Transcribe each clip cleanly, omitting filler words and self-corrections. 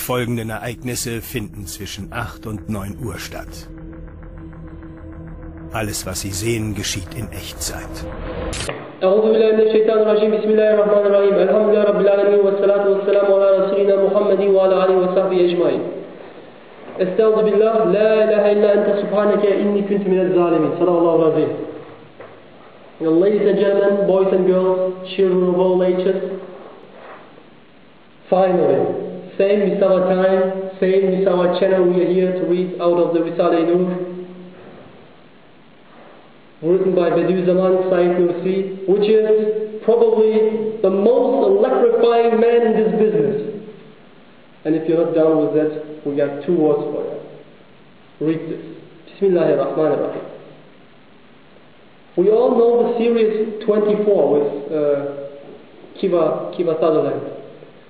folgenden Ereignisse finden zwischen 8 und 9 Uhr statt. Alles, was Sie sehen, geschieht in Echtzeit. أعوذ بالله من الشيطان الرجيم بسم الله الرحمن الرحيم الحمد لله رب العالمين والصلاة والسلام على رسولنا محمد وعلى آله وصحبه أجمعين استعوذ بالله لا إله إلا أنت سبحانك إني كنت من الظالمين صدق الله العظيم. Ladies and gentlemen, boys and girls, children of all ages, finally, same Misawa time, same Misawa channel, we are here to read out of the Risale-i-Nur, written by Bediüzzaman Said Nursi, which is probably the most electrifying man in this business. And if you're not down with that, we got 2 words for you. Read this. Bismillahirrahmanirrahim. We all know the series 24 with Kiva Sutherland.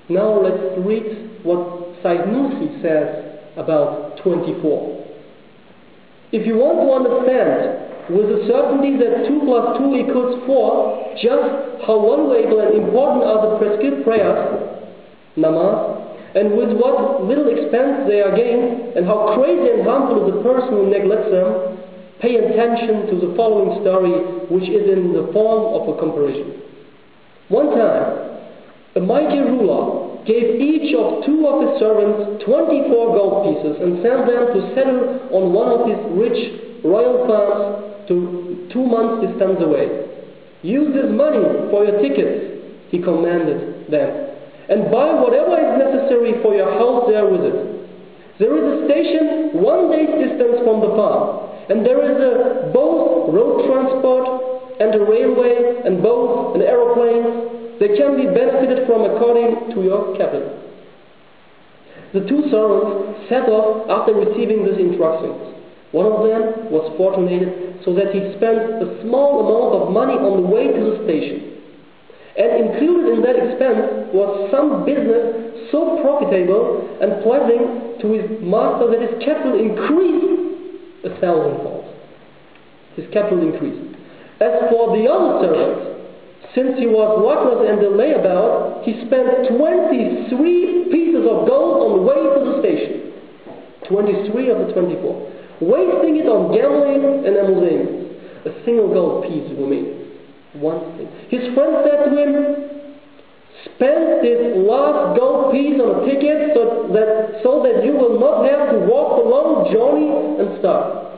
Now let's read what Said Nursi says about 24. If you want to understand with the certainty that 2 plus 2 equals 4, just how valuable and important are the prescribed prayers, namaz, and with what little expense they are gained, and how crazy and harmful is the person who neglects them, pay attention to the following story, which is in the form of a comparison. One time, a mighty ruler gave each of 2 of his servants 24 gold pieces and sent them to settle on one of his rich royal farms to 2 months' distance away. Use this money for your tickets, he commanded them, and buy whatever is necessary for your house there with it. There is a station 1 day's distance from the farm, and there is both road transport and a railway and both an aeroplane that can be benefited from according to your capital. The 2 servants set off after receiving these instructions. One of them was fortunate so that he spent a small amount of money on the way to the station. And included in that expense was some business so profitable and pleasing to his master that his capital increased 1,000-fold. His capital increased. As for the other servant, since he was luckless and a layabout, he spent 23 pieces of gold on the way to the station. 23 of the 24. Wasting it on gambling and amusements. A single gold piece remained. One thing. His friend said to him, spend this last gold piece on a ticket so that you will not have to walk the long journey and starve.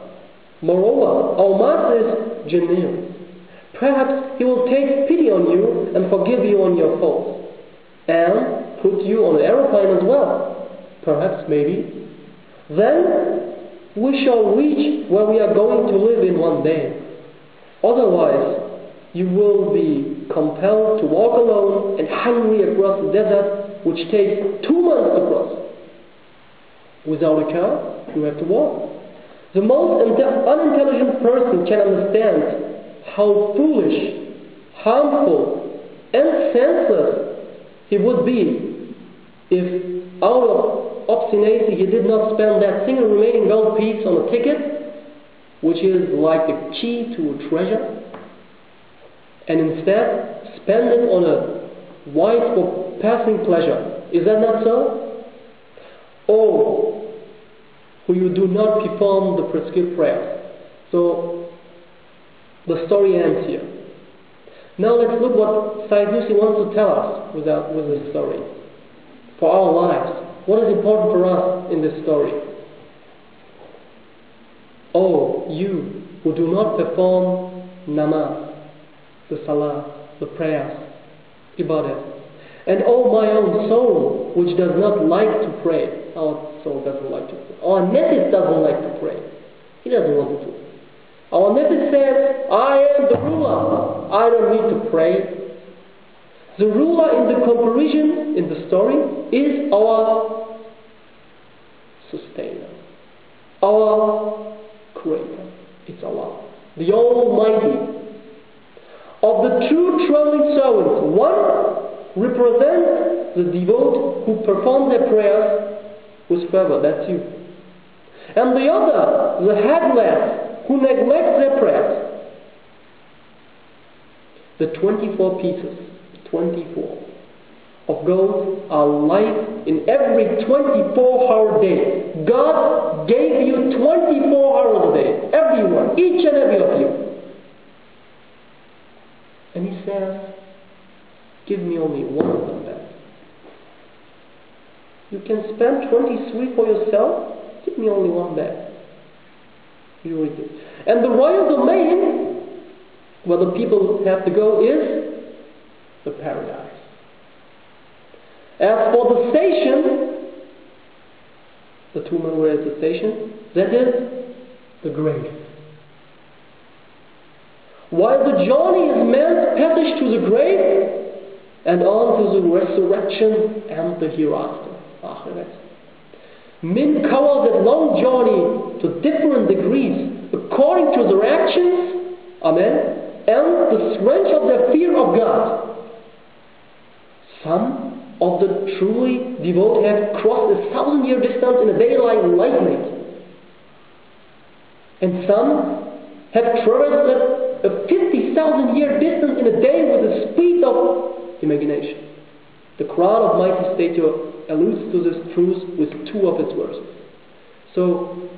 Moreover, our master is generous. Perhaps he will take pity on you and forgive you on your faults, and put you on an aeroplane as well. Perhaps, maybe. Then we shall reach where we are going to live in 1 day. Otherwise, you will be compelled to walk alone and hungry across the desert, which takes 2 months to cross. Without a car, you have to walk. The most unintelligent person can understand how foolish, harmful, and senseless he would be if, out of obstinacy, he did not spend that single remaining gold piece on a ticket, which is like the key to a treasure, and instead spend it on a wife for passing pleasure. Is that not so? Or who you do not perform the prescribed prayers. So the story ends here. Now let's look what Said Nursi wants to tell us with this story. For our lives, what is important for us in this story? Oh, you who do not perform namaz, the salah, the prayers, ibadah. And oh, my own soul, which does not like to pray. Our soul doesn't like to pray. Our nefis doesn't like to pray. He doesn't want to pray. Our nefis says, I am the ruler. I don't need to pray. The ruler in the comparison, in the story, is our sustainer, our creator. It's Allah, the Almighty. Of the 2 traveling servants, one represents the devout who perform their prayers with fervor. That's you. And the other, the headless, who neglects their prayers. The 24 pieces, 24, of gold are life in every 24-hour day. God gave you 24 hours a day, everyone, each and every of you. And He says, give me only one of them back. You can spend 23 for yourself, give me only one back. You read it. And the royal domain, where the people have to go, is the paradise. As for the station, the two men were at the station, that is the grave. While the journey is man's passage to the grave and on to the resurrection and the hereafter. Men cover that long journey to different degrees according to their actions, amen, and the strength of their fear of God. Some of the truly devout have crossed 1,000-year distance in a day like lightning. And some have traversed a 50,000-year distance in a day with the speed of imagination. The Quran of mighty stature alludes to this truth with two of its verses. So,